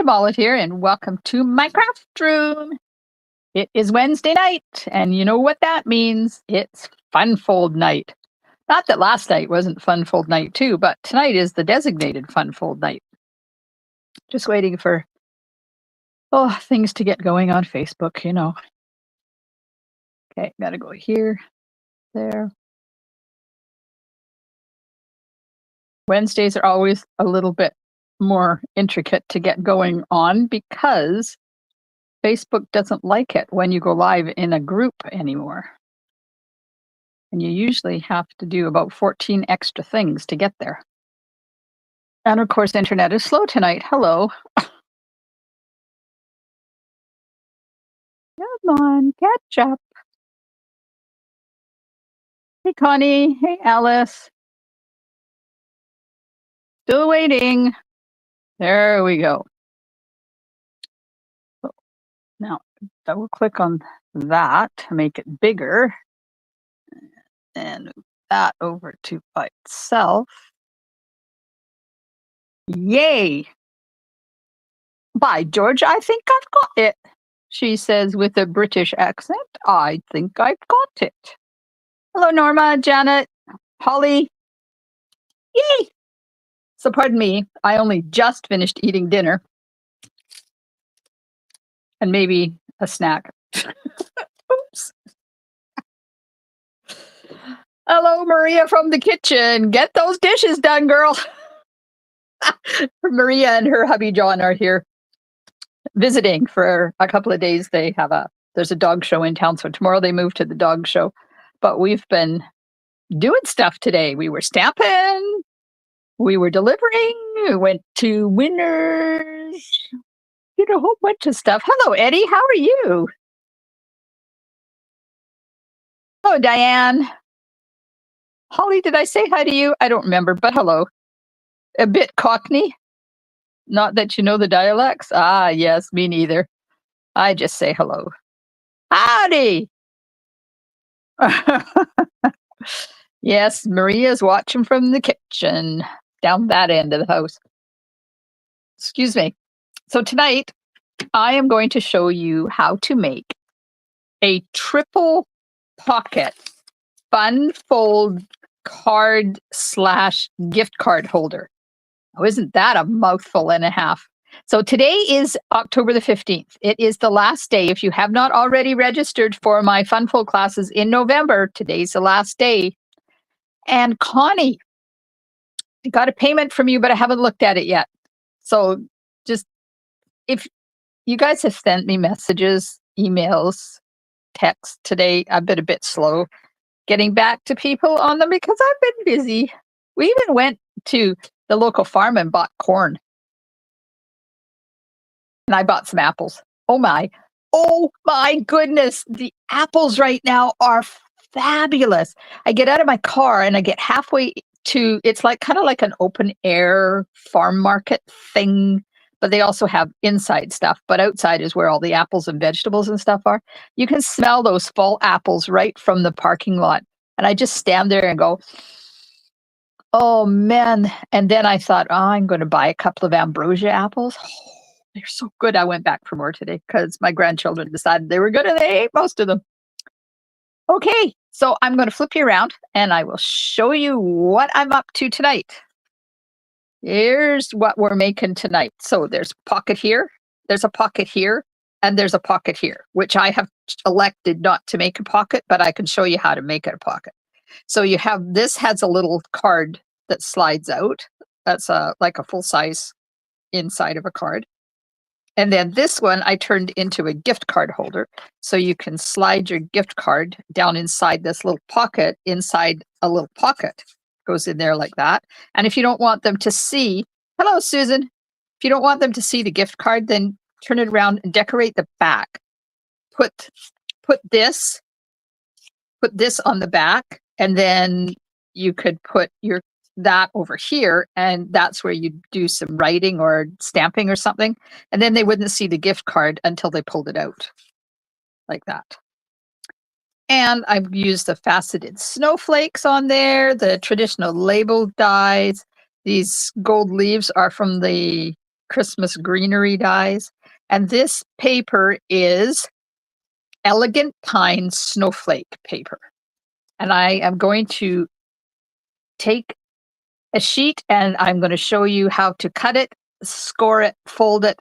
Tamara here, and welcome to my craft room. It is Wednesday night, and you know what that means. It's Funfold night. Not that last night wasn't Funfold night too, but tonight is the designated Funfold night. Just waiting for things to get going on Facebook, you know. Okay, gotta go here, there. Wednesdays are always a little bit more intricate to get going on because Facebook doesn't like it when you go live in a group anymore. And you usually have to do about 14 extra things to get there. And of course, internet is slow tonight. Hello. Come on, catch up. Hey, Connie. Hey, Alice. Still waiting. There we go. So now double click on that to make it bigger. And move that over to by itself. Yay! By George, I think I've got it, she says with a British accent. I think I've got it. Hello, Norma, Janet, Holly. Yay! So pardon me, I only just finished eating dinner. And maybe a snack. Oops. Hello, Maria from the kitchen. Get those dishes done, girl. Maria and her hubby John are here visiting for a couple of days. There's a dog show in town, so tomorrow they move to the dog show. But we've been doing stuff today. We were stamping, we were delivering, we went to Winners, did a whole bunch of stuff. Hello, Eddie. How are you? Oh, Diane. Holly, did I say hi to you? I don't remember, but hello. A bit Cockney. Not that you know the dialects. Ah, yes, me neither. I just say hello. Howdy. Yes, Maria's watching from the kitchen down that end of the house. Excuse me. So tonight, I am going to show you how to make a triple pocket fun fold card / gift card holder. Oh, isn't that a mouthful and a half? So today is October the 15th. It is the last day. If you have not already registered for my Funfold classes in November, today's the last day. And Connie, I got a payment from you, but I haven't looked at it yet. So just, if you guys have sent me messages, emails, texts today, I've been a bit slow getting back to people on them because I've been busy. We even went to the local farm and bought corn. And I bought some apples. Oh my goodness. The apples right now are fabulous. I get out of my car and I get halfway to, it's like kind of like an open air farm market thing, but they also have inside stuff, but outside is where all the apples and vegetables and stuff are. You can smell those fall apples right from the parking lot. And I just stand there and go, oh man. And then I thought, I'm going to buy a couple of ambrosia apples. Oh, they're so good. I went back for more today because my grandchildren decided they were good and they ate most of them. Okay, so I'm going to flip you around and I will show you what I'm up to tonight. Here's what we're making tonight. So there's a pocket here, there's a pocket here, and there's a pocket here, which I have elected not to make a pocket, but I can show you how to make it a pocket. So you have, this has a little card that slides out. That's like a full size inside of a card. And then this one I turned into a gift card holder. So you can slide your gift card down inside this little pocket, inside a little pocket. Goes in there like that. And if you don't want them to see, hello, Susan. If you don't want them to see the gift card, then turn it around and decorate the back. Put this on the back, and then you could put that over here, and that's where you do some writing or stamping or something, and then they wouldn't see the gift card until they pulled it out like that. And I've used the faceted snowflakes on there, the traditional label dies. These gold leaves are from the Christmas Greenery dies. And this paper is Elegant Pine Snowflake paper. And I am going to take a sheet and I'm going to show you how to cut it, score it, fold it,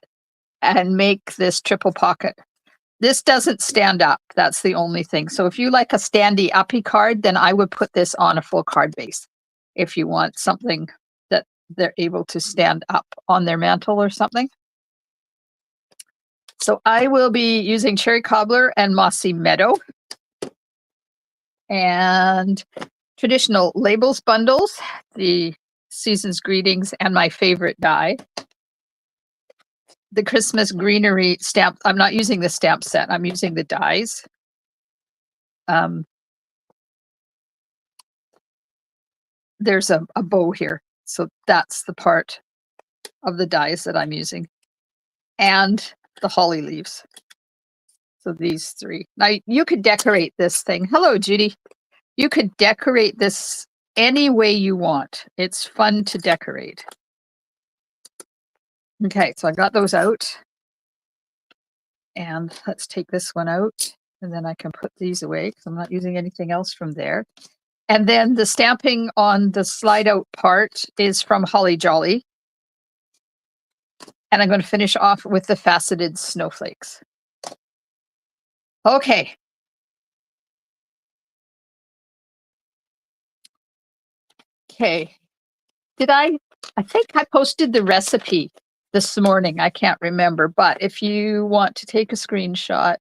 and make this triple pocket. This doesn't stand up. That's the only thing. So if you like a standy uppy card, then I would put this on a full card base. If you want something that they're able to stand up on their mantle or something. So I will be using Cherry Cobbler and Mossy Meadow. And traditional labels bundles, the Season's Greetings, and my favorite die. The Christmas Greenery stamp. I'm not using the stamp set. I'm using the dies. There's a bow here. So that's the part of the dies that I'm using. And the holly leaves. So these three. Now you could decorate this thing. Hello, Judy. You could decorate this any way you want. It's fun to decorate. Okay, so I got those out. And let's take this one out. And then I can put these away because I'm not using anything else from there. And then the stamping on the slide out part is from Holly Jolly. And I'm going to finish off with the faceted snowflakes. Okay. Okay. I think I posted the recipe this morning. I can't remember, but if you want to take a screenshot,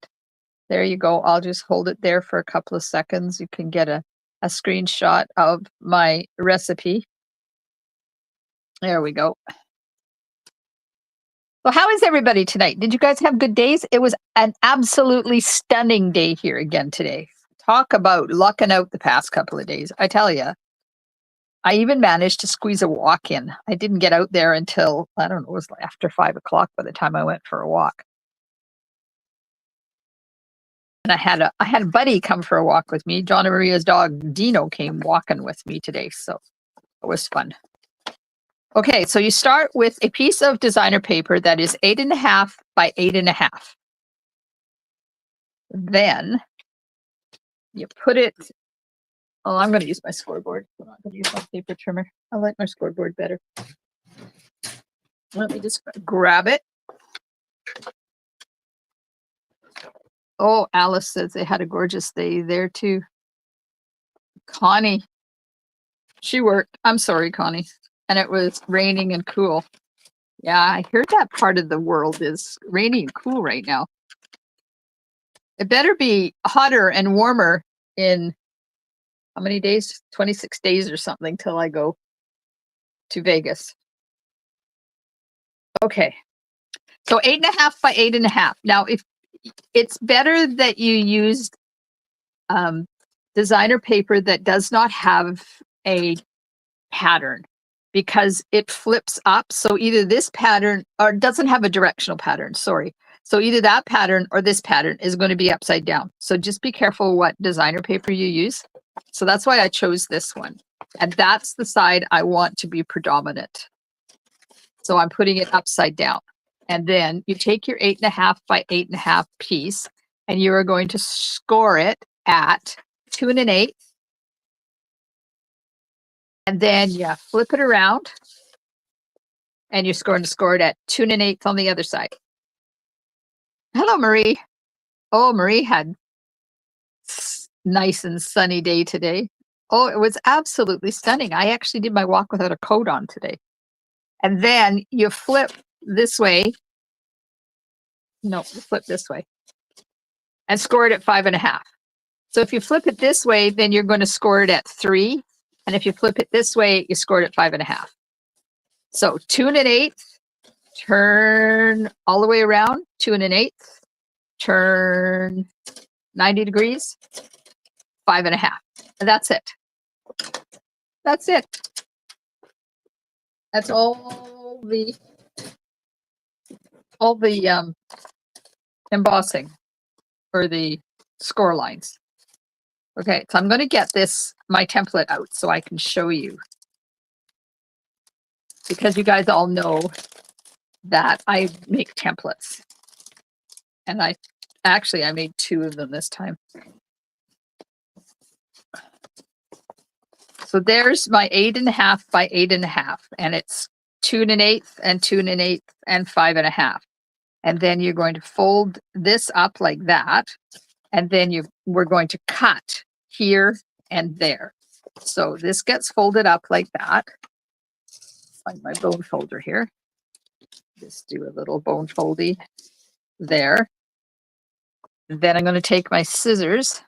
there you go. I'll just hold it there for a couple of seconds. You can get a screenshot of my recipe. There we go. Well, how is everybody tonight? Did you guys have good days? It was an absolutely stunning day here again today. Talk about lucking out the past couple of days. I tell you, I even managed to squeeze a walk in. I didn't get out there until, I don't know, it was after 5 o'clock by the time I went for a walk. And I had a buddy come for a walk with me. John and Maria's dog, Dino, came walking with me today. So it was fun. Okay, so you start with a piece of designer paper that is 8.5 by 8.5. Then you put it, oh, I'm going to use my scoreboard. I'm not going to use my paper trimmer. I like my scoreboard better. Let me just grab it. Oh, Alice says they had a gorgeous day there too. Connie, she worked. I'm sorry, Connie. And it was raining and cool. Yeah, I heard that part of the world is rainy and cool right now. It better be hotter and warmer in how many days? 26 days or something till I go to Vegas. Okay. So 8.5 by 8.5. Now, if it's better that you used designer paper that does not have a pattern because it flips up. So either this pattern or doesn't have a directional pattern. Sorry. So either that pattern or this pattern is going to be upside down. So just be careful what designer paper you use. So that's why I chose this one. And that's the side I want to be predominant. So I'm putting it upside down. And then you take your 8.5 by 8.5 piece and you are going to score it at 2 1/8. And then you flip it around and you're going to score it at 2 1/8 on the other side. Hello, Marie. Oh, Marie had nice and sunny day today. Oh, it was absolutely stunning. I actually did my walk without a coat on today. And then you flip this way. No, flip this way. And score it at 5.5. So if you flip it this way, then you're going to score it at 3. And if you flip it this way, you score it at 5.5. So 2 1/8, turn all the way around, 2 1/8, turn 90 degrees, 5.5. And that's it. That's it. That's all the embossing for the score lines. Okay, so I'm going to get my template out so I can show you. Because you guys all know that I make templates. And I made 2 of them this time. So there's my 8.5 by 8.5, and it's 2 1/8 and 2 1/8 and 5.5. And then you're going to fold this up like that, and then we're going to cut here and there. So this gets folded up like that. Find my bone folder here. Just do a little bone foldy there. Then I'm going to take my scissors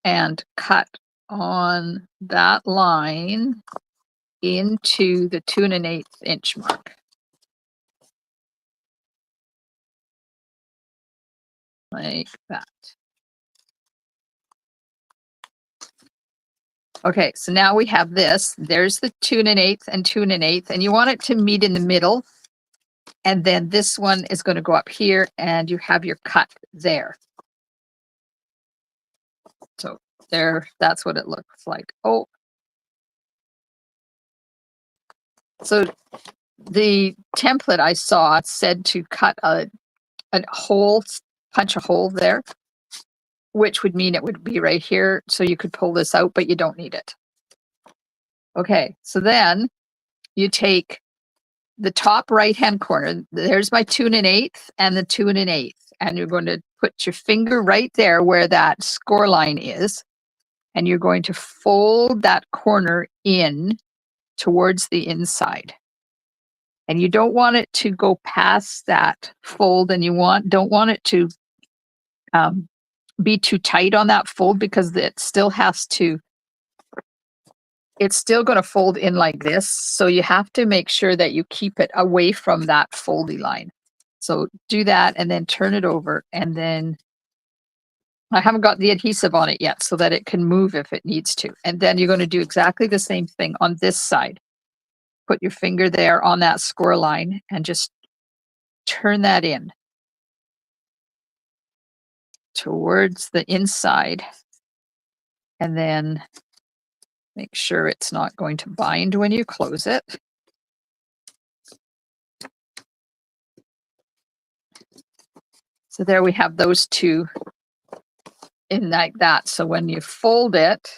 and cut on that line into the 2 1/8 inch mark. Like that. Okay, so now we have this. There's the 2 1/8 and 2 1/8, and you want it to meet in the middle. And then this one is going to go up here, and you have your cut there. So there, that's what it looks like. Oh, so the template I saw said to cut a hole, punch a hole there, which would mean it would be right here. So you could pull this out, but you don't need it. Okay, so then you take the top right-hand corner. There's my 2 1/8 and the 2 1/8. And you're going to put your finger right there where that score line is. And you're going to fold that corner in towards the inside. And you don't want it to go past that fold, and you don't want it to be too tight on that fold, because it still has to, it's still going to fold in like this. So you have to make sure that you keep it away from that foldy line. So do that and then turn it over, and then I haven't got the adhesive on it yet so that it can move if it needs to. And then you're going to do exactly the same thing on this side. Put your finger there on that score line and just turn that in towards the inside, and then make sure it's not going to bind when you close it. So there we have those two in like that. So when you fold it,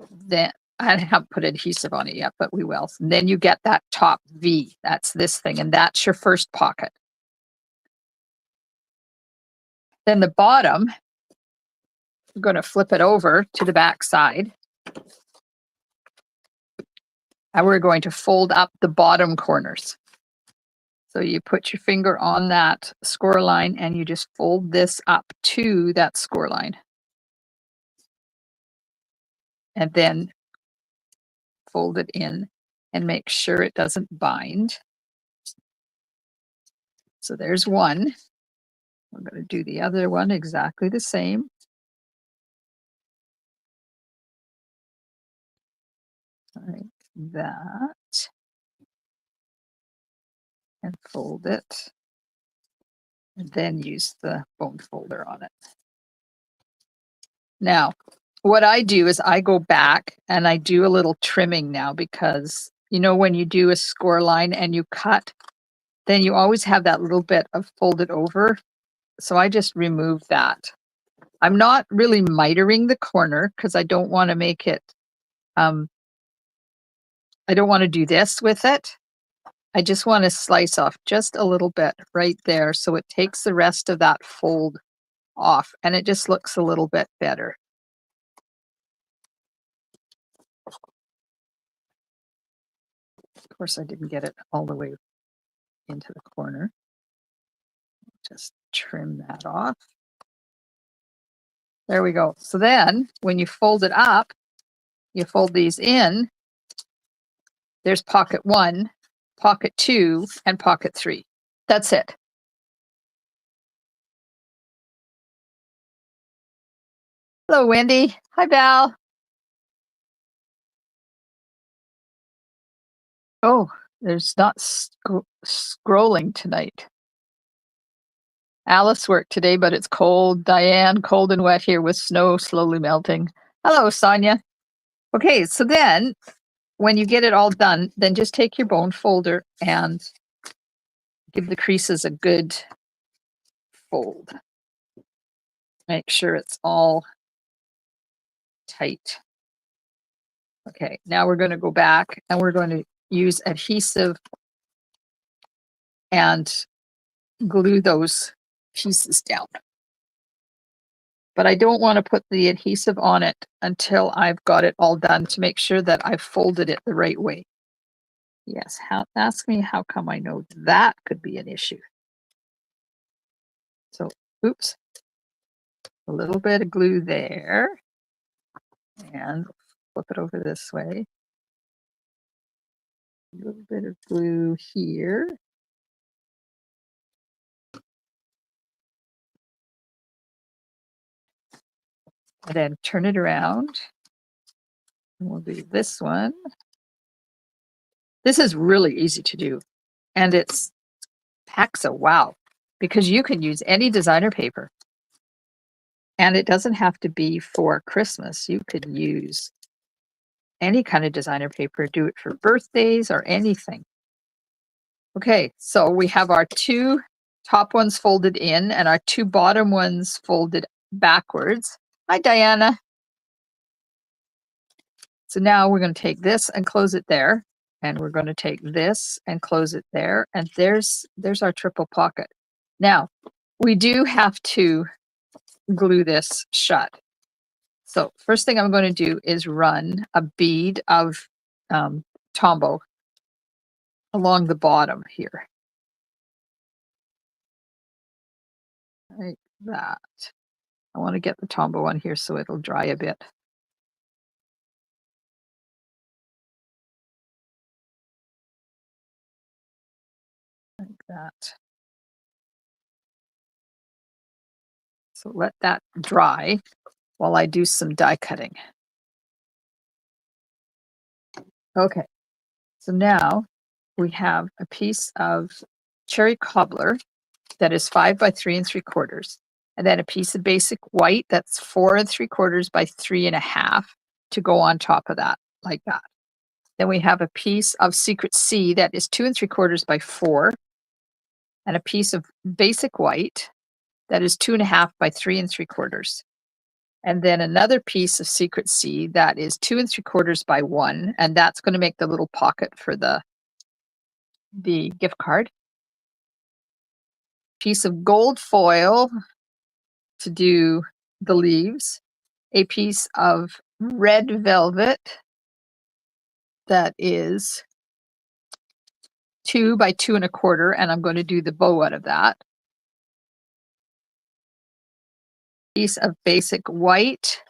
then I haven't put adhesive on it yet, but we will. And then you get that top V. That's this thing, and that's your first pocket. Then the bottom, I'm going to flip it over to the back side. And we're going to fold up the bottom corners. So you put your finger on that score line and you just fold this up to that score line. And then fold it in and make sure it doesn't bind. So there's one. We're going to do the other one exactly the same. Like that. And fold it. And then use the bone folder on it. Now, what I do is I go back and I do a little trimming now, because you know when you do a score line and you cut, then you always have that little bit of folded over. So I just remove that. I'm not really mitering the corner because I don't want to make it, I don't want to do this with it. I just want to slice off just a little bit right there so it takes the rest of that fold off and it just looks a little bit better. Of course, I didn't get it all the way into the corner. Just trim that off. There we go. So then when you fold it up, you fold these in. There's pocket 1, pocket 2, and pocket 3. That's it. Hello, Wendy. Hi, Val. Oh, there's not scrolling tonight. Alice worked today, but it's cold. Diane, cold and wet here with snow slowly melting. Hello, Sonia. Okay, so then when you get it all done, then just take your bone folder and Give the creases a good fold. Make sure it's all tight. Okay, now we're going to go back and we're going to use adhesive and glue those pieces down. But I don't want to put the adhesive on it until I've got it all done to make sure that I've folded it the right way. Yes, ask me how come I know that could be an issue. So, oops, a little bit of glue there. And flip it over this way. A little bit of glue here. And then turn it around. And we'll do this one. This is really easy to do. And it's packs a wow, because you can use any designer paper. And it doesn't have to be for Christmas. You could use any kind of designer paper, do it for birthdays or anything. Okay, so we have our two top ones folded in and our two bottom ones folded backwards. Hi, Diana. So now we're going to take this and close it there. And we're going to take this and close it there. And there's our triple pocket. Now, we do have to glue this shut. So first thing I'm going to do is run a bead of Tombow along the bottom here. Like that. I want to get the Tombow on here so it'll dry a bit. Like that. So let that dry while I do some die cutting. Okay, so now we have a piece of cherry cobbler that is 5 by 3 3/4, and then a piece of basic white that's 4 3/4 by 3.5 to go on top of that, like that. Then we have a piece of Secret C that is 2 3/4 by 4, and a piece of basic white that is 2.5 by 3 3/4. And then another piece of Secret C that is 2 3/4 by 1, and that's going to make the little pocket for the gift card. Piece of gold foil to do the leaves. A piece of red velvet that is 2 by 2 1/4, and I'm going to do the bow out of that. Piece of basic white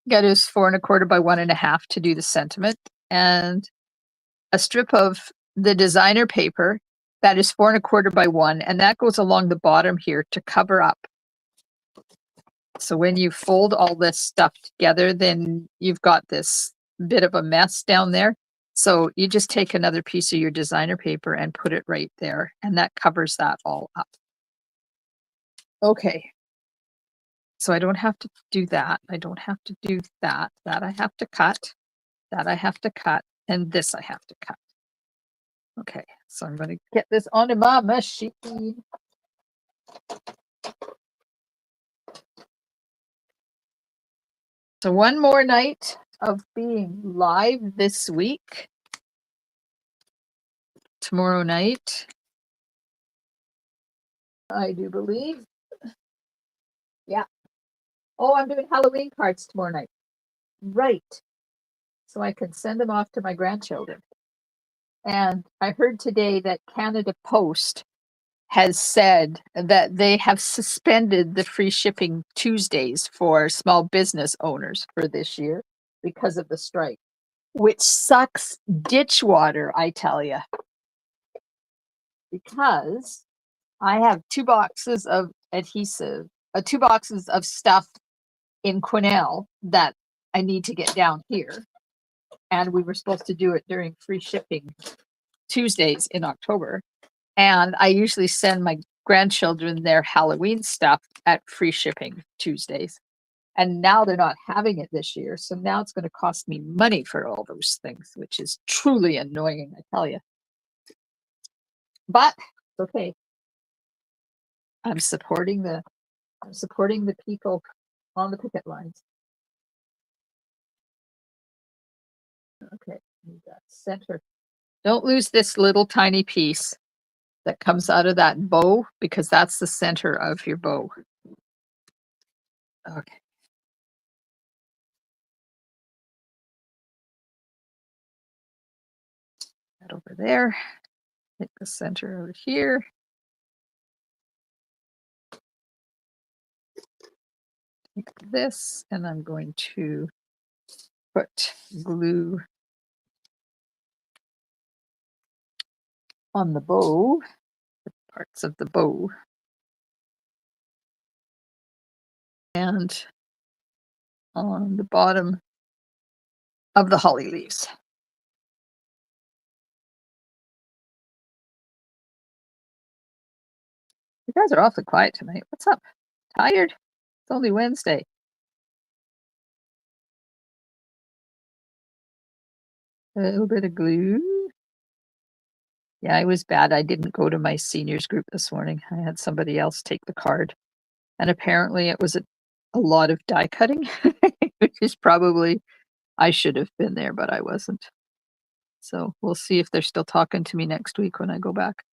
that is 4 1/4 by 1.5 to do the sentiment, and a strip of the designer paper that is 4 1/4 by 1, and that goes along the bottom here to cover up. So when you fold all this stuff together, then you've got this bit of a mess down there. So you just take another piece of your designer paper and put it right there, and that covers that all up. Okay. So I don't have to do that. I don't have to do that. That I have to cut. That I have to cut. And this I have to cut. Okay, so I'm going to get this onto my machine. So one more night of being live this week. Tomorrow night, I do believe. Yeah. Oh, I'm doing Halloween cards tomorrow night. Right. So I can send them off to my grandchildren. And I heard today that Canada Post has said that they have suspended the free shipping Tuesdays for small business owners for this year because of the strike, which sucks ditch water, I tell you. Because I have 2 boxes of adhesive, 2 boxes of stuff in Quesnel that I need to get down here. And we were supposed to do it during free shipping Tuesdays in October. And I usually send my grandchildren their Halloween stuff at free shipping Tuesdays. And now they're not having it this year. So now it's going to cost me money for all those things, which is truly annoying, I tell you. But Okay. I'm supporting the people on the picket lines. Okay, we got center. Don't lose this little tiny piece that comes out of that bow because that's the center of your bow. Okay. That over there. Take the center over here. Take this, and I'm going to put glue on the bow, parts of the bow, and on the bottom of the holly leaves. You guys are awfully quiet tonight. What's up? Tired? It's only Wednesday. A little bit of glue. Yeah, it was bad. I didn't go to my seniors group this morning. I had somebody else take the card. And apparently it was a lot of die cutting, which is probably, I should have been there, but I wasn't. So we'll see if they're still talking to me next week when I go back.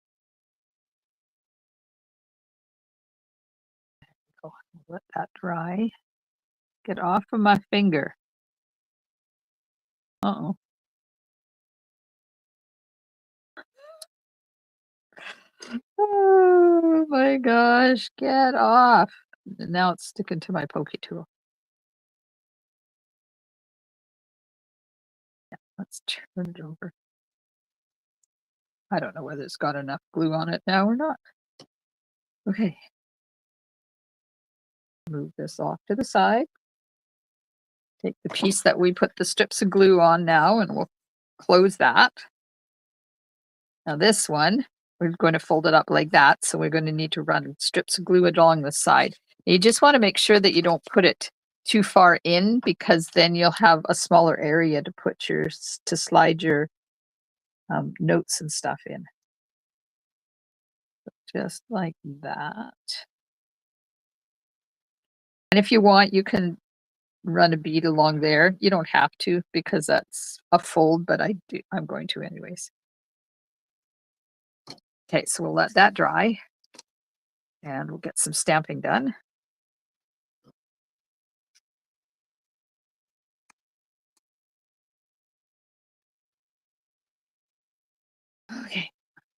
Oh, let that dry. Get off of my finger. Uh-oh. Oh my gosh, get off. Now it's sticking to my pokey tool. Yeah, let's turn it over. I don't know whether it's got enough glue on it now or not. Okay. Move this off to the side. Take the piece that we put the strips of glue on now, and we'll close that. Now this one, we're going to fold it up like that. So we're going to need to run strips of glue along the side. You just want to make sure that you don't put it too far in because then you'll have a smaller area to put to slide your notes and stuff in. Just like that. And if you want, you can run a bead along there. You don't have to because that's a fold, but I'm going to anyways. Okay, so we'll let that dry and we'll get some stamping done. Okay,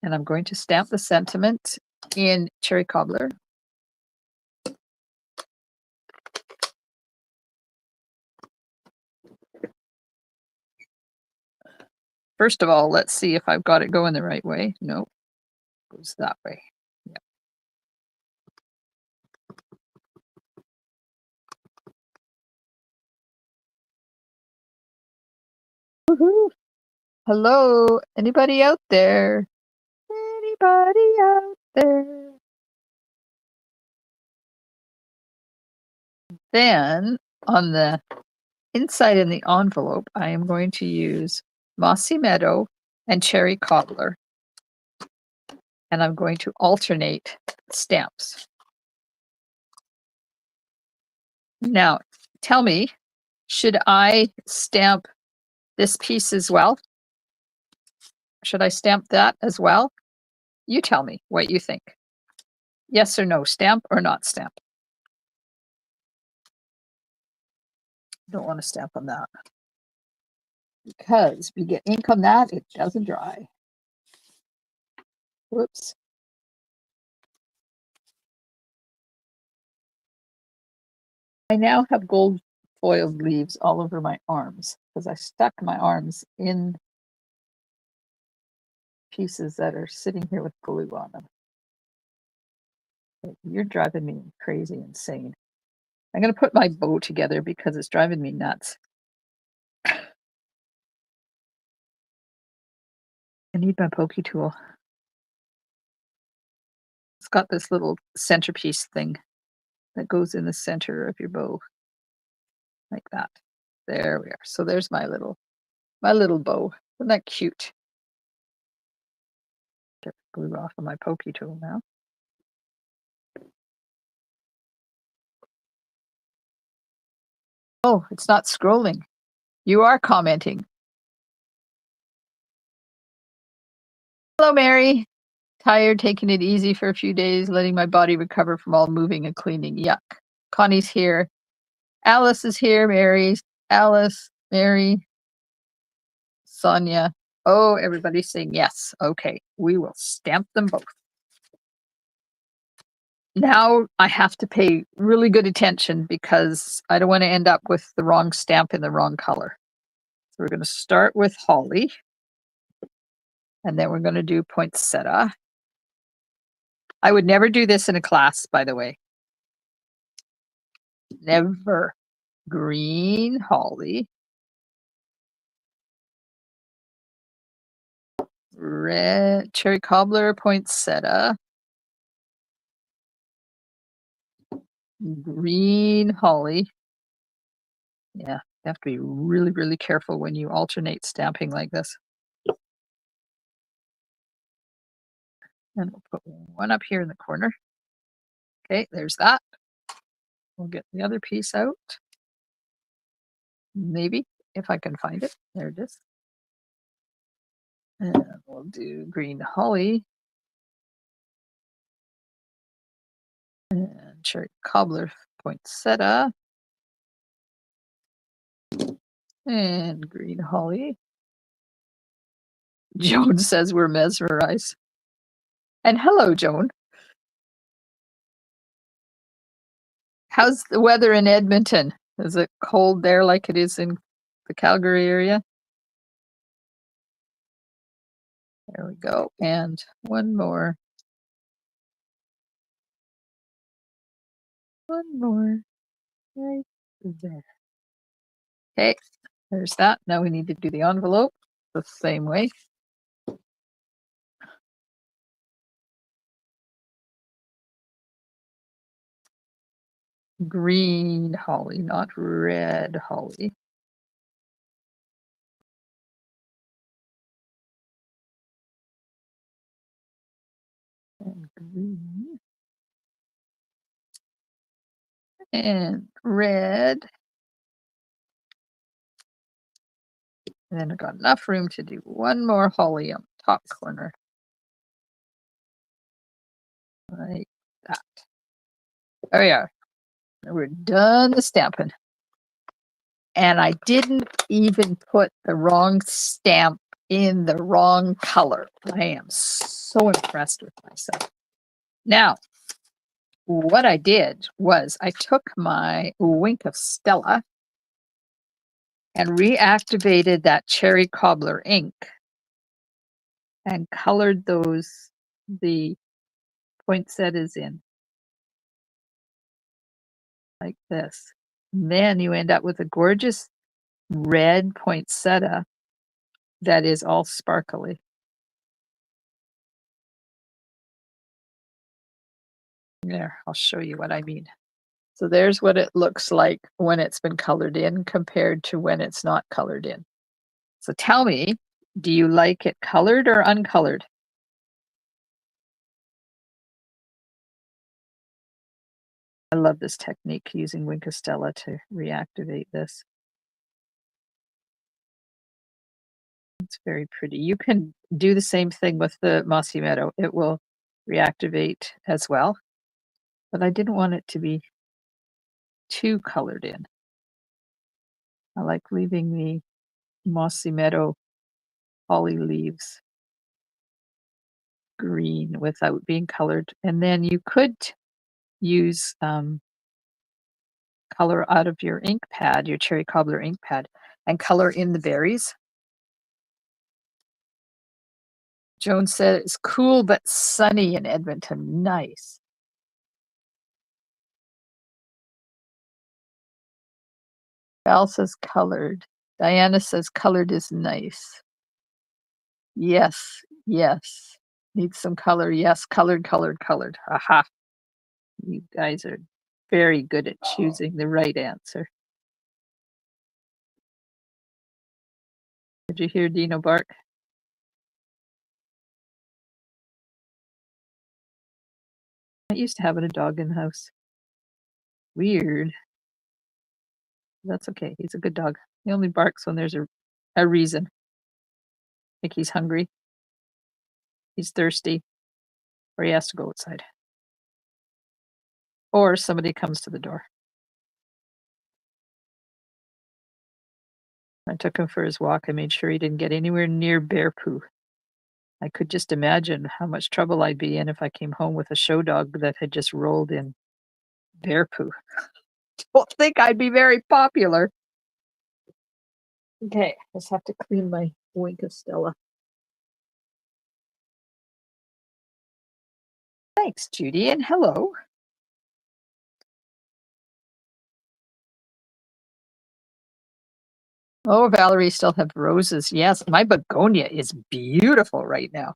and I'm going to stamp the sentiment in cherry cobbler. First of all, let's see if I've got it going the right way. Nope, goes that way. Yeah. Woohoo! Hello, anybody out there? Anybody out there? Then on the inside in the envelope, I am going to use Mossy Meadow and Cherry Cobbler. And I'm going to alternate stamps. Now, tell me, should I stamp this piece as well? Should I stamp that as well? You tell me what you think. Yes or no, stamp or not stamp? Don't want to stamp on that. Because we get ink on that, it doesn't dry. Whoops. I now have gold foiled leaves all over my arms because I stuck my arms in pieces that are sitting here with glue on them. You're driving me crazy insane. I'm going to put my bow together because it's driving me nuts. I need my pokey tool. It's got this little centerpiece thing that goes in the center of your bow. Like that. There we are. So there's my little bow. Isn't that cute? glue off of my pokey tool now. Oh, it's not scrolling. You are commenting. Hello, Mary. Tired, taking it easy for a few days, letting my body recover from all moving and cleaning. Yuck. Connie's here. Alice is here. Alice, Mary, Sonia. Oh, everybody's saying yes. Okay, we will stamp them both. Now I have to pay really good attention because I don't want to end up with the wrong stamp in the wrong color. So we're going to start with holly, and then we're going to do poinsettia. I would never do this in a class, by the way. Never. Green holly. Red cherry cobbler, poinsettia. Green holly. Yeah, you have to be really, really careful when you alternate stamping like this. And we'll put one up here in the corner. Okay, there's that. We'll get the other piece out. Maybe, if I can find it. There it is. And we'll do green holly. And cherry cobbler, poinsettia. And green holly. Joan says we're mesmerized. And hello, Joan. How's the weather in Edmonton? Is it cold there like it is in the Calgary area? There we go. And one more. One more. Right there. Okay, there's that. Now we need to do the envelope the same way. Green holly, not red holly. And green. And red. And then I've got enough room to do one more holly on the top corner. Like that. There we are. We're done the stamping. And I didn't even put the wrong stamp in the wrong color. I am so impressed with myself. Now, what I did was I took my Wink of Stella and reactivated that cherry cobbler ink and colored the poinsettias in like this. And then you end up with a gorgeous red poinsettia that is all sparkly. There, I'll show you what I mean. So there's what it looks like when it's been colored in compared to when it's not colored in. So tell me, do you like it colored or uncolored? I love this technique using Wink of Stella to reactivate this. It's very pretty. You can do the same thing with the Mossy Meadow. It will reactivate as well. But I didn't want it to be too colored in. I like leaving the Mossy Meadow holly leaves green without being colored. And then you could use color out of your ink pad, your cherry cobbler ink pad, and color in the berries. Joan said it's cool but sunny in Edmonton. Nice. Val says colored. Diana says colored is nice. Yes, yes. Need some color. Yes, colored, colored, colored. Aha. You guys are very good at choosing the right answer. Did you hear Dino bark? Not used to having a dog in the house. Weird. That's okay. He's a good dog. He only barks when there's a reason. Like he's hungry, he's thirsty, or he has to go outside. Or somebody comes to the door. I took him for his walk. I made sure he didn't get anywhere near bear poo. I could just imagine how much trouble I'd be in if I came home with a show dog that had just rolled in bear poo. Don't think I'd be very popular. Okay, just have to clean my wink of Stella. Thanks, Judy, and hello. Oh, Valerie still have roses. Yes, my begonia is beautiful right now.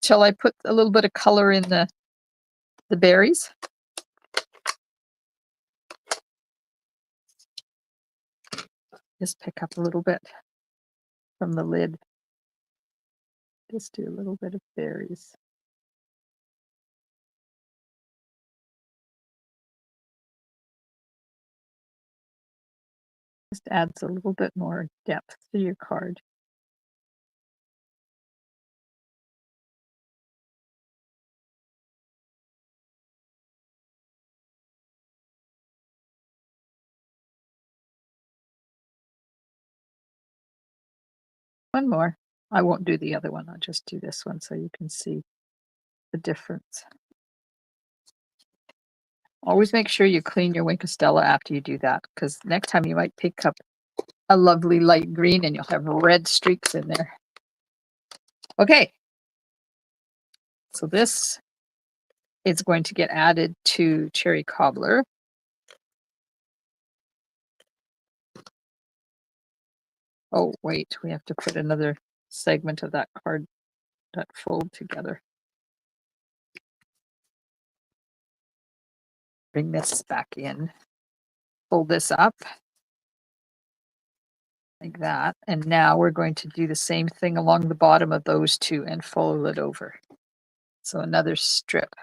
Shall I put a little bit of color in the berries? Just pick up a little bit from the lid. Just do a little bit of berries. Just adds a little bit more depth to your card. One more. I won't do the other one. I'll just do this one so you can see the difference. Always make sure you clean your Wink of Stella after you do that, because next time you might pick up a lovely light green and you'll have red streaks in there. Okay. So this is going to get added to Cherry Cobbler. Oh, wait, we have to put another segment of that card, that fold together. Bring this back in. Fold this up like that. And now we're going to do the same thing along the bottom of those two and fold it over. So another strip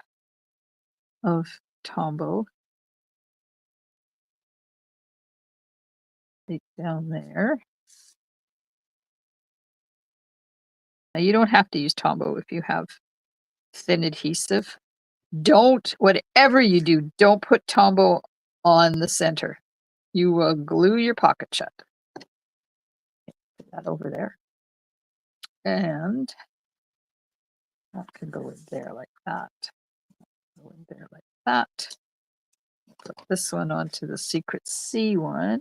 of Tombow. Right down there. Now you don't have to use Tombow if you have thin adhesive. Don't, whatever you do, don't put Tombow on the center. You will glue your pocket shut. Put that over there. And that can go in there like that. Go in there like that. Put this one onto the Secret C one.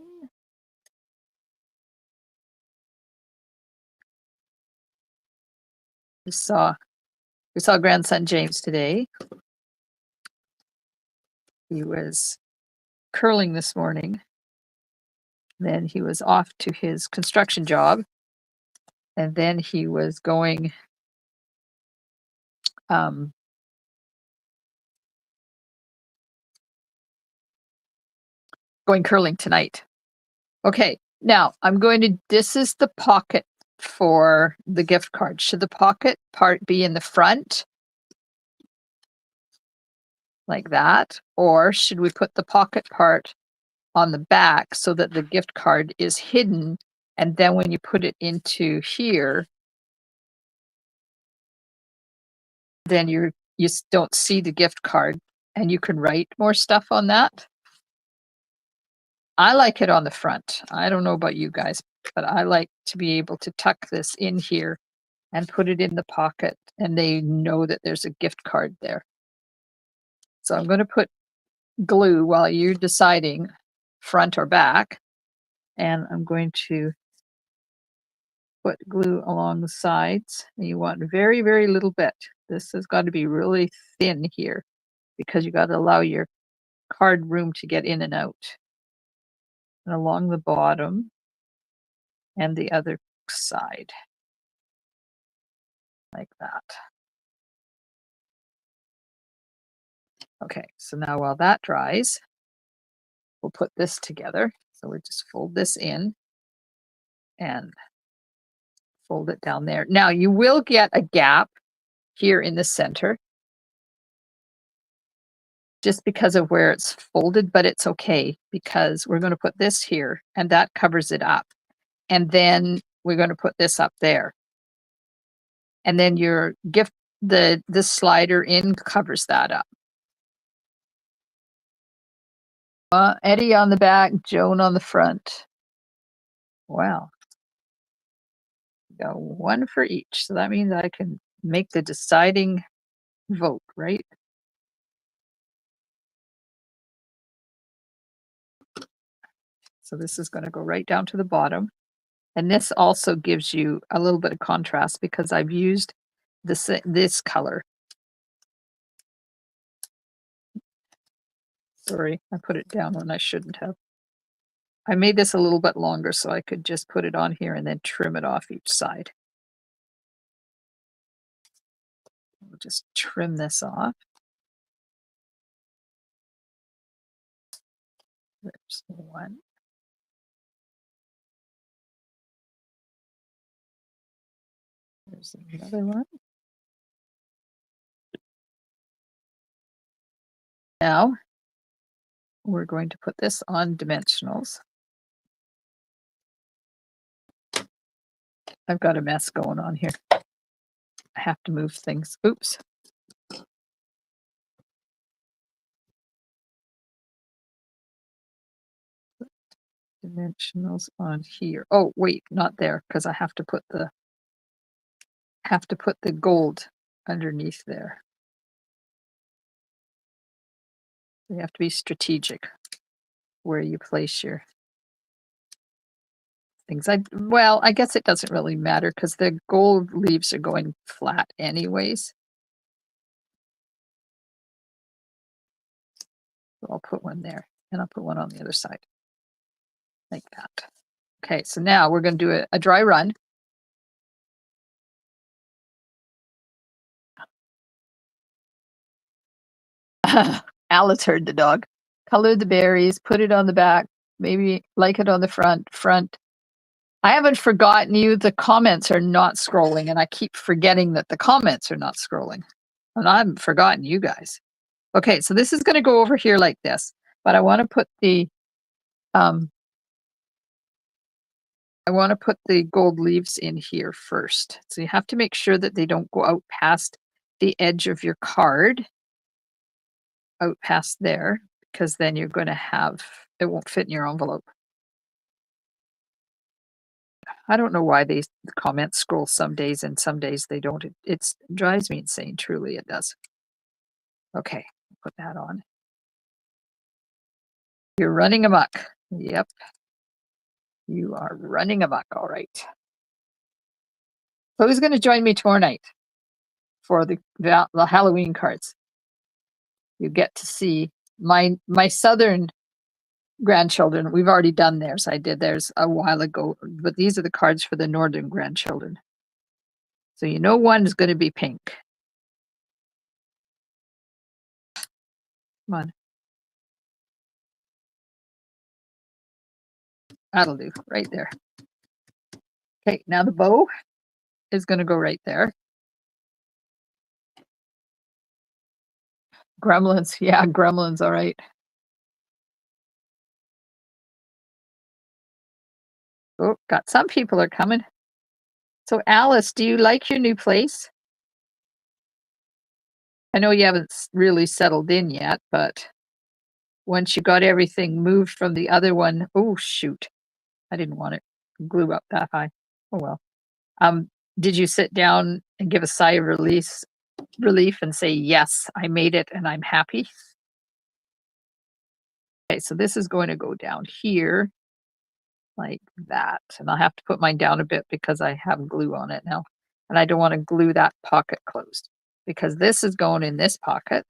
We saw grandson James today. He was curling this morning. Then he was off to his construction job. And then he was going curling tonight. Okay, now this is the pocket for the gift card. Should the pocket part be in the front? Like that? Or should we put the pocket part on the back so that the gift card is hidden, and then when you put it into here, then you don't see the gift card and you can write more stuff on that? I like it on the front. I don't know about you guys, but I like to be able to tuck this in here and put it in the pocket, and they know that there's a gift card there. So I'm going to put glue while you're deciding front or back, and I'm going to put glue along the sides. And you want very, very little bit. This has got to be really thin here because you got to allow your card room to get in and out. And along the bottom and the other side, like that. Okay, so now while that dries, we'll put this together. So we just fold this in and fold it down there. Now you will get a gap here in the center. just because of where it's folded, but it's okay because we're gonna put this here and that covers it up. And then we're gonna put this up there. And then your this slider in covers that up. Eddie on the back, Joan on the front. Wow. Got one for each. So that means I can make the deciding vote, right? So this is going to go right down to the bottom. And this also gives you a little bit of contrast because I've used this color. Sorry, I put it down when I shouldn't have. I made this a little bit longer so I could just put it on here and then trim it off each side. We'll just trim this off. There's one. There's another one. Now we're going to put this on dimensionals. I've got a mess going on here. I have to move things. Oops. Dimensionals on here. Oh, wait, not there because I have to put the gold underneath there. You have to be strategic where you place your things. Well, I guess it doesn't really matter because the gold leaves are going flat anyways. So I'll put one there and I'll put one on the other side like that. Okay, so now we're going to do a dry run. Alice heard the dog. Color the berries, put it on the back, maybe like it on the front. I haven't forgotten you. The comments are not scrolling, and I keep forgetting that the comments are not scrolling. And I haven't forgotten you guys. Okay, so this is going to go over here like this, but I want to put the gold leaves in here first. So you have to make sure that they don't go out past the edge of your card, out past there, because then you're going to have, it won't fit in your envelope. I don't know why the comments scroll some days and some days they don't. It drives me insane. Truly, it does. Okay, put that on. You're running amok. Yep. You are running amok. All right. So who's going to join me tomorrow night for the Halloween cards? You get to see my southern grandchildren. We've already done theirs. I did theirs a while ago, but these are the cards for the northern grandchildren. So you know one is going to be pink. Come on. That'll do, right there. Okay, now the bow is going to go right there. Gremlins, yeah, gremlins, all right. Oh, got some people are coming. So Alice, do you like your new place? I know you haven't really settled in yet, but once you got everything moved from the other one, oh shoot, I didn't want it glue up that high. Oh well. Did you sit down and give a sigh of relief and say, yes, I made it and I'm happy? Okay, so this is going to go down here like that. And I'll have to put mine down a bit because I have glue on it now. And I don't want to glue that pocket closed because this is going in this pocket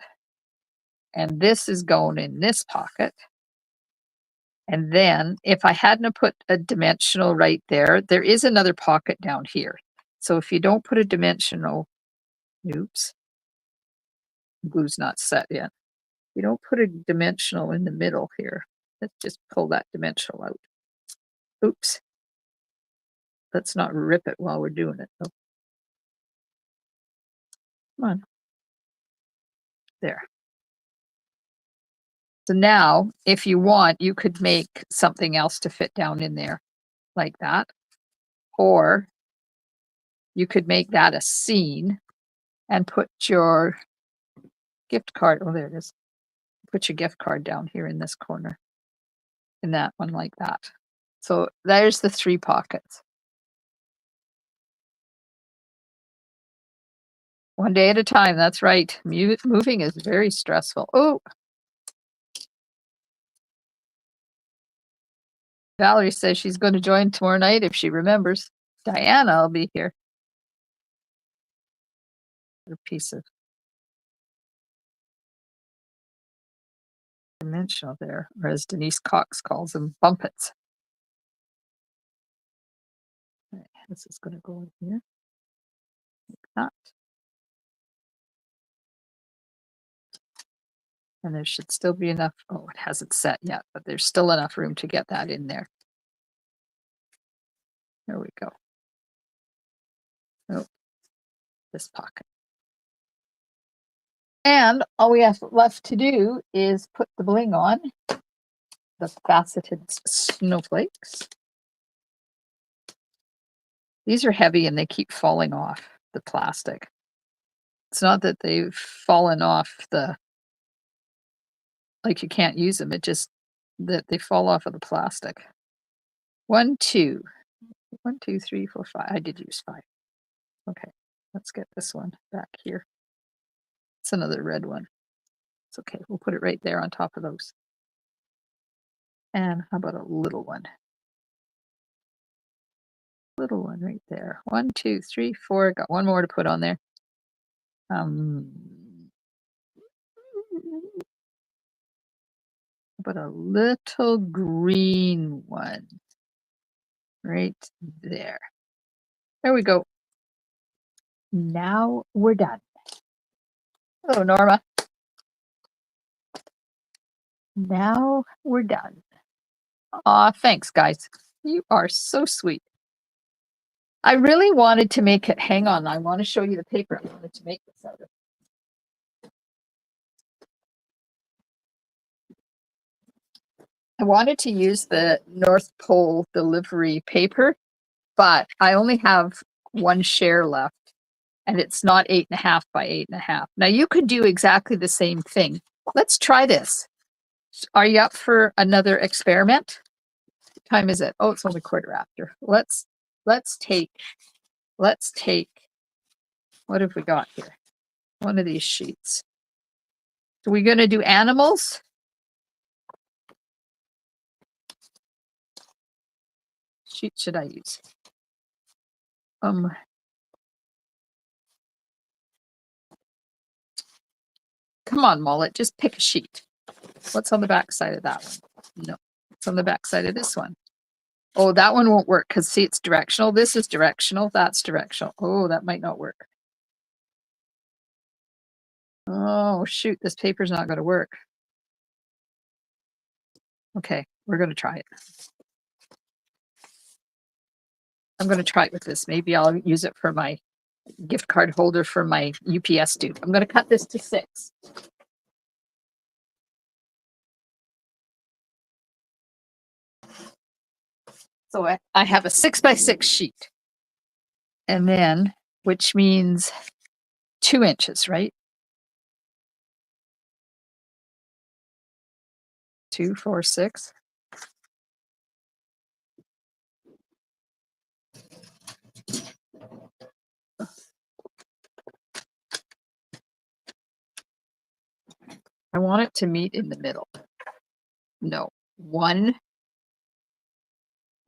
and this is going in this pocket. And then if I hadn't put a dimensional right there, there is another pocket down here. So if you don't put a dimensional, oops, glue's not set yet. You don't put a dimensional in the middle here. Let's just pull that dimensional out. Oops. Let's not rip it while we're doing it though. Come on. There. So now, if you want, you could make something else to fit down in there like that. Or you could make that a scene and put your gift card. Oh, there it is. Put your gift card down here in this corner. In that one like that. So there's the 3 pockets. One day at a time, that's right. Moving is very stressful. Oh! Valerie says she's going to join tomorrow night if she remembers. Diana will be here. A piece of dimensional there, or as Denise Cox calls them, bumpets. Right, this is going to go in here. Like that. And there should still be enough. Oh, it hasn't set yet, but there's still enough room to get that in there. There we go. Oh, this pocket. And all we have left to do is put the bling on, the faceted snowflakes. These are heavy and they keep falling off the plastic. It's not that they've fallen off like you can't use them. It just that they fall off of the plastic. 1, 2, 1, 2, 3, 4, 5. I did use 5. Okay, let's get this one back here. It's another red one. It's okay. We'll put it right there on top of those. And how about a little one? Little one right there. 1, 2, 3, 4. Got one more to put on there. But a little green one right there. There we go. Now we're done. Hello, Norma. Now we're done. Aw, thanks, guys. You are so sweet. I really wanted to make it, hang on, I want to show you the paper I wanted to make this out of. I wanted to use the North Pole delivery paper, but I only have 1 share left and it's not 8.5 by 8.5. Now you could do exactly the same thing. Let's try this. Are you up for another experiment? What time is it? Oh, it's only 1/4 after. Let's take, what have we got here? One of these sheets. So we're going to do animals. Sheet should I use? Come on, Mullet, just pick a sheet. What's on the back side of that one? No, it's on the back side of this one. Oh, that one won't work because see, it's directional. This is directional. That's directional. Oh, that might not work. Oh, shoot, this paper's not going to work. Okay, we're going to try it. I'm going to try it with this. Maybe I'll use it for my gift card holder for my UPS dude. I'm going to cut this to 6. So I have a 6 by 6 sheet. And then, which means 2 inches, right? 2, 4, 6. I want it to meet in the middle. No, 1,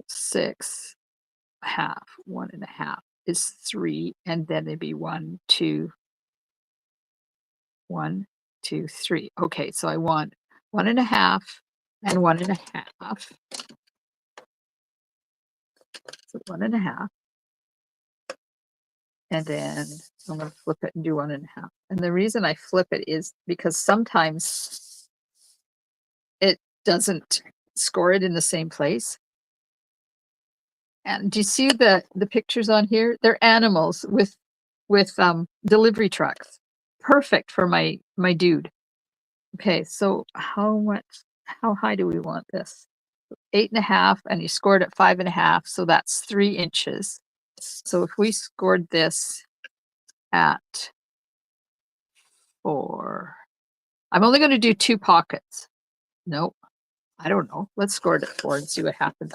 6, half, 1.5 is 3, and then it'd be 1, 2, 1, 2, 3. Okay, so I want 1.5 and 1.5. So 1.5. And then I'm going to flip it and do 1.5. And the reason I flip it is because sometimes it doesn't score it in the same place. And do you see the pictures on here? They're animals with delivery trucks. Perfect for my dude. Okay, so how high do we want this? 8.5, and you scored at 5.5, so that's 3 inches. So if we scored this at 4, I'm only gonna do 2 pockets. Nope, I don't know. Let's score it at 4 and see what happens.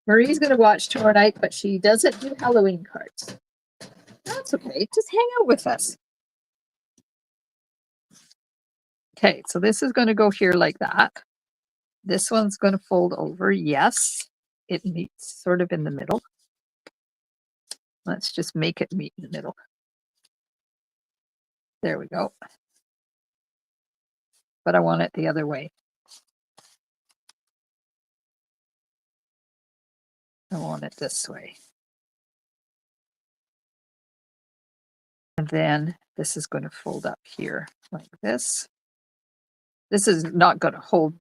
Marie's gonna watch tomorrow night, but she doesn't do Halloween cards. That's okay. Just hang out with us. Okay, so this is going to go here like that. This one's going to fold over. Yes, it meets sort of in the middle. Let's just make it meet in the middle. There we go. But I want it the other way. I want it this way. And then this is going to fold up here like this. This is not going to hold.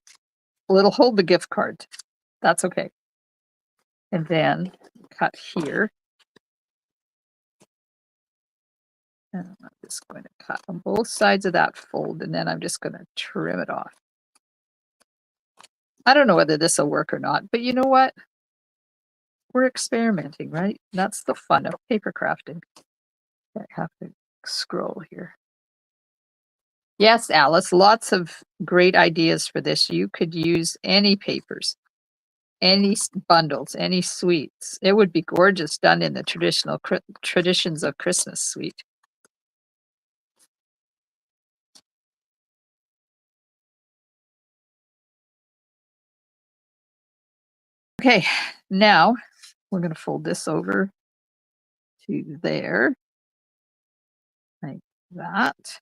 Well, it'll hold the gift card. That's okay. And then cut here. And I'm just going to cut on both sides of that fold, and then I'm just going to trim it off. I don't know whether this will work or not, but you know what? We're experimenting, right? That's the fun of paper crafting. I have to scroll here. Yes, Alice, lots of great ideas for this. You could use any papers, any bundles, any sweets. It would be gorgeous done in the traditional traditions of Christmas sweet. Okay, now we're going to fold this over to there, like that.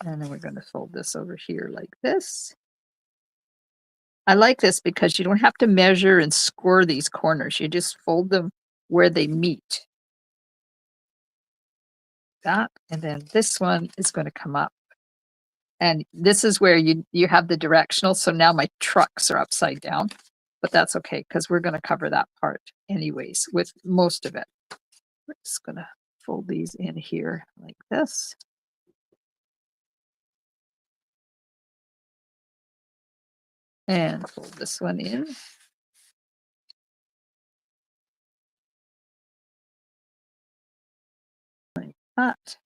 And then we're going to fold this over here like this. I like this because you don't have to measure and score these corners. You just fold them where they meet. That, and then this one is going to come up. And this is where you have the directional. So now my trucks are upside down, but that's okay because we're going to cover that part anyways with most of it. We're just going to fold these in here like this. And fold this one in. Like that.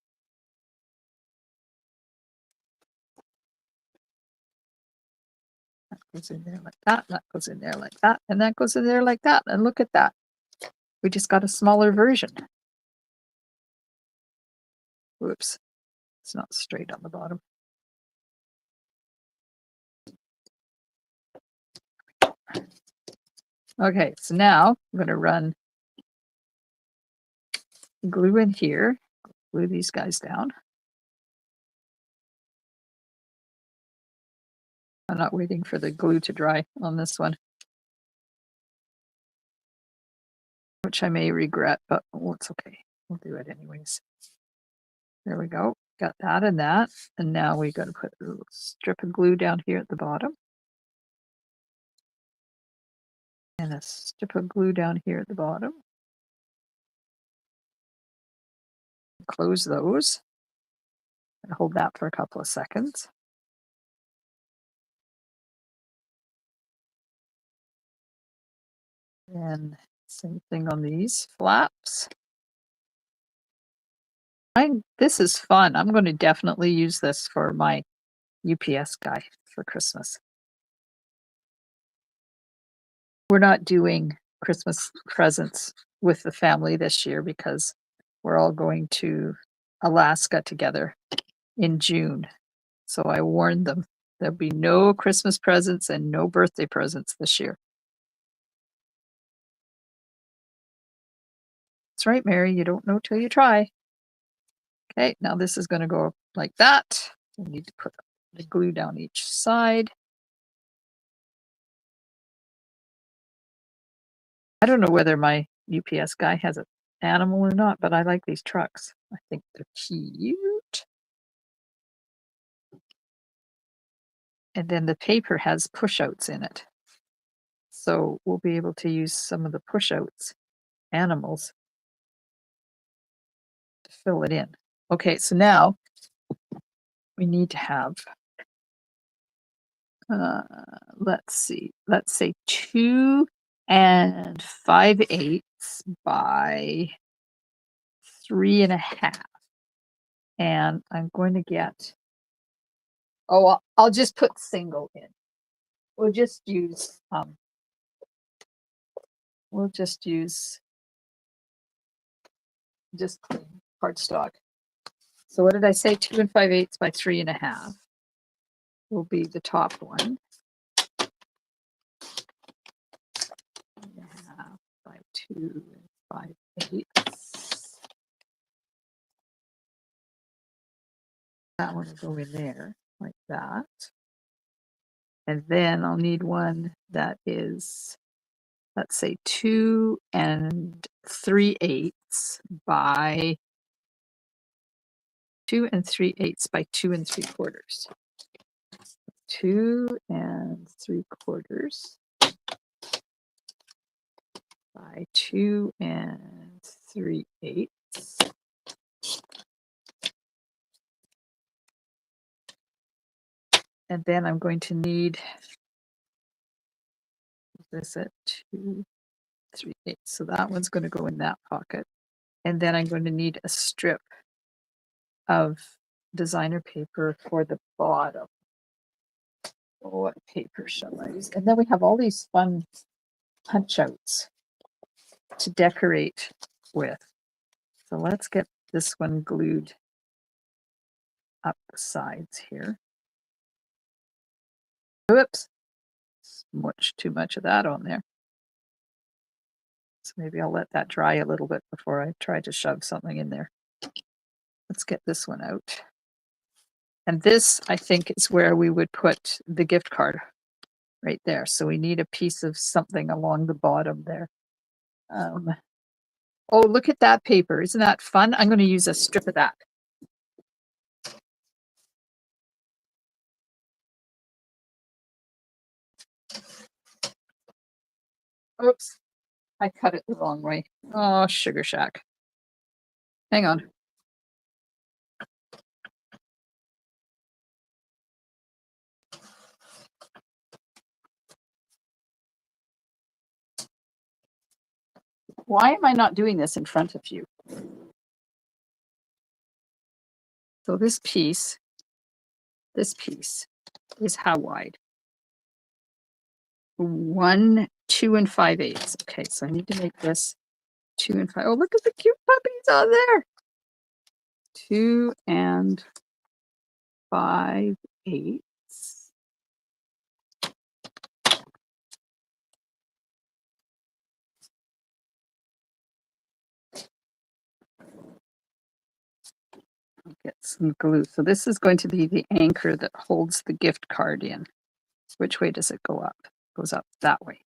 That goes in there like that. That goes in there like that. And that goes in there like that. And look at that. We just got a smaller version. Whoops. It's not straight on the bottom. Okay, so now I'm going to run glue in here, glue these guys down. I'm not waiting for the glue to dry on this one, which I may regret, but it's okay. We'll do it anyways. There we go. Got that and that. And now we got to put a little strip of glue down here at the bottom. And a strip of glue down here at the bottom. Close those. And hold that for a couple of seconds. And same thing on these flaps. This is fun. I'm going to definitely use this for my UPS guy for Christmas. We're not doing Christmas presents with the family this year because we're all going to Alaska together in June. So I warned them there'll be no Christmas presents and no birthday presents this year. That's right, Mary. You don't know till you try. Okay, now this is going to go like that. We need to put the glue down each side. I don't know whether my UPS guy has an animal or not, but I like these trucks. I think they're cute. And then the paper has push-outs in it. So we'll be able to use some of the push-outs animals fill it in. Okay, so now we need to have, let's see, let's say 2 5/8 by 3.5. And I'm going to get, I'll just put single in. We'll just use, just plain cardstock. So what did I say? 2 5/8 by 3.5 will be the top one. 3.5 by 2 5/8. That one will go in there like that. And then I'll need one that is, let's say 2 3/8 by 2 3/8 by 2 3/4. 2 3/4 by 2 3/8. And then I'm going to need this at 2 3/8. So that one's going to go in that pocket. And then I'm going to need a strip of designer paper for the bottom. What paper shall I use? And then we have all these fun punch outs to decorate with. So let's get this one glued up the sides here. Oops, much too much of that on there. So maybe I'll let that dry a little bit before I try to shove something in there. Let's get this one out. And this, I think, is where we would put the gift card right there. So we need a piece of something along the bottom there. Oh, look at that paper. Isn't that fun? I'm going to use a strip of that. Oops, I cut it the wrong way. Oh, sugar shack. Hang on. Why am I not doing this in front of you? So this piece is how wide? 1, 2 5/8. Okay, so I need to make this 2 5. Oh, look at the cute puppies on there. 2 5/8. I'll get some glue. So this is going to be the anchor that holds the gift card in. Which way does it go up? It goes up that way.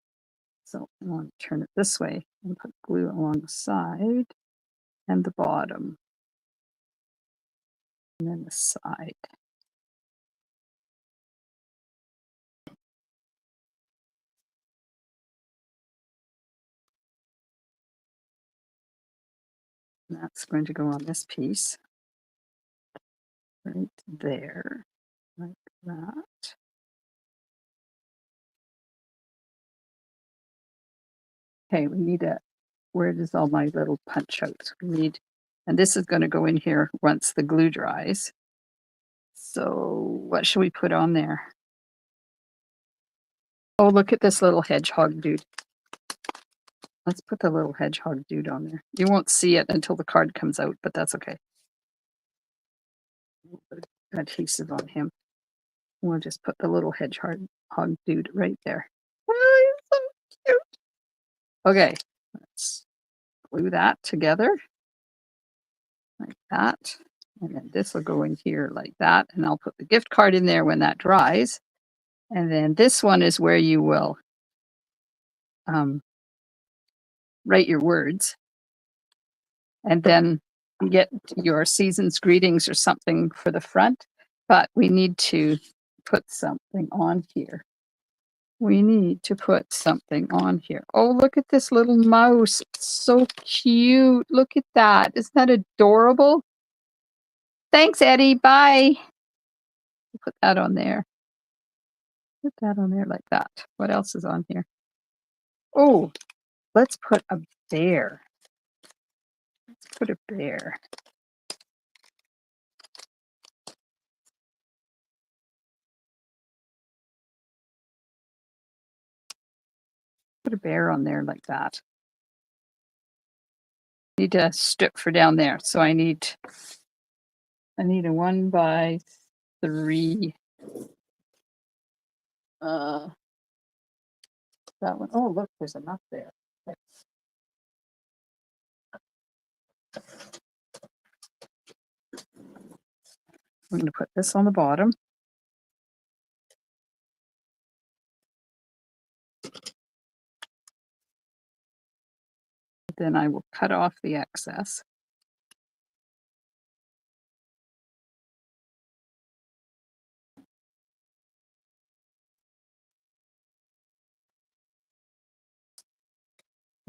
So I want to turn it this way and put glue along the side and the bottom. And then the side. And that's going to go on this piece. Right there. Like that. Okay, we need a, where does all my little punch outs? We need, and this is going to go in here once the glue dries. So what should we put on there? Oh, look at this little hedgehog dude. Let's put the little hedgehog dude on there. You won't see it until the card comes out, but that's okay. We'll put adhesive on him. We'll just put the little hedgehog dude right there. Oh, he's so cute. Okay, let's glue that together like that. And then this will go in here like that. And I'll put the gift card in there when that dries. And then this one is where you will write your words. And then you get your season's greetings or something for the front. But we need to put something on here. we need to put something on here. Oh, look at this little mouse. It's so cute. Look at that. Isn't that adorable? Thanks, Eddie. Bye. Put that on there. Put that on there like that. What else is on here? Oh, let's put a bear. Let's put a bear. Put a bear on there like that. Need a strip for down there. So I need a 1x3. That one. Oh, look, there's enough there. Okay. I'm going to put this on the bottom. Then I will cut off the excess.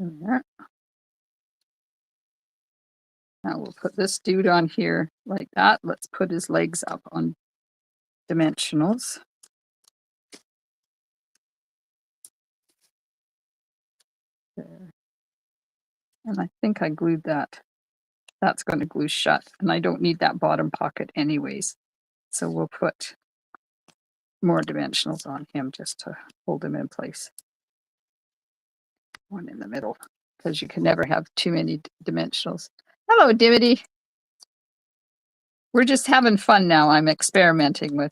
There. Now we'll put this dude on here like that. Let's put his legs up on dimensionals. There. And I think I glued that. That's going to glue shut. And I don't need that bottom pocket anyways. So we'll put more dimensionals on him just to hold him in place. One in the middle, because you can never have too many dimensionals. Hello, Dimity. We're just having fun now. I'm experimenting with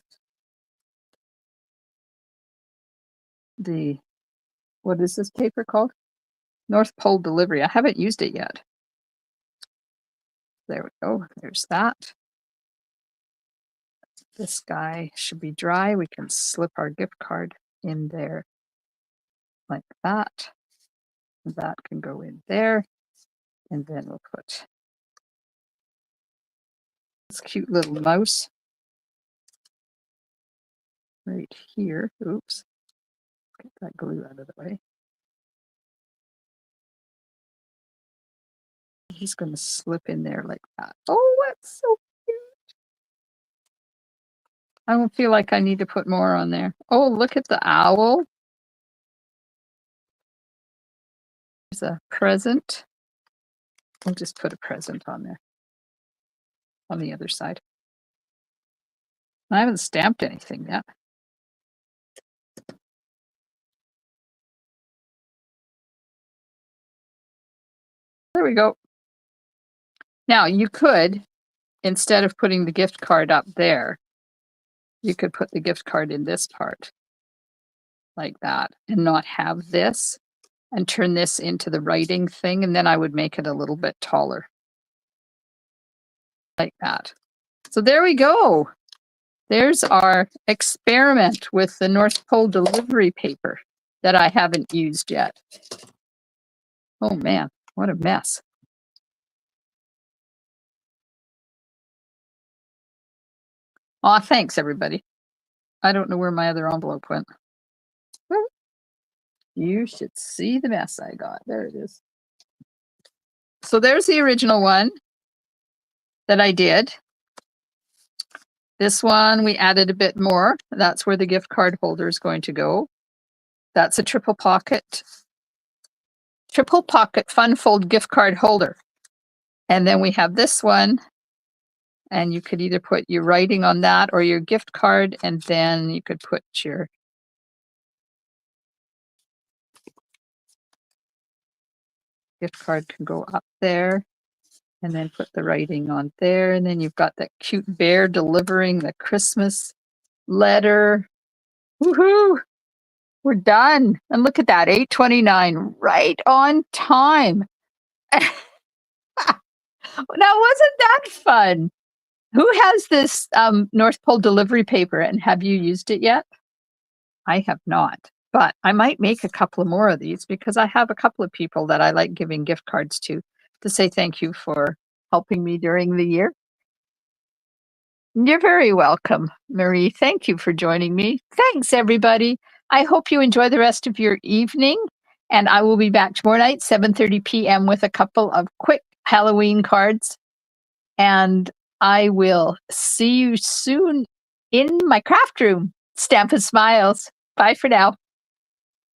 the, what is this paper called? North Pole Delivery. I haven't used it yet. There we go. There's that. This guy should be dry. We can slip our gift card in there like that. That can go in there. And then we'll put this cute little mouse right here. Oops. Get that glue out of the way. He's going to slip in there like that. Oh, that's so cute. I don't feel like I need to put more on there. Oh, look at the owl. There's a present. I'll just put a present on there on the other side. I haven't stamped anything yet. There we go. Now you could, instead of putting the gift card up there, you could put the gift card in this part like that and not have this and turn this into the writing thing. And then I would make it a little bit taller like that. So there we go. There's our experiment with the North Pole delivery paper that I haven't used yet. Oh man, what a mess. Aw, thanks everybody. I don't know where my other envelope went. You should see the mess I got. There it is. So there's the original one that I did. This one, we added a bit more. That's where the gift card holder is going to go. That's a triple pocket fun fold gift card holder. And then we have this one, and you could either put your writing on that or your gift card, and then you could put your gift card can go up there, and then put the writing on there. And then you've got that cute bear delivering the Christmas letter. Woohoo! We're done. And look at that, 8:29, right on time. Now, wasn't that fun? Who has this North Pole delivery paper, and have you used it yet? I have not, but I might make a couple of more of these because I have a couple of people that I like giving gift cards to say thank you for helping me during the year. You're very welcome, Marie. Thank you for joining me. Thanks, everybody. I hope you enjoy the rest of your evening, and I will be back tomorrow night, 7:30 p.m. with a couple of quick Halloween cards, and I will see you soon in my craft room. Stamp and smiles. Bye for now.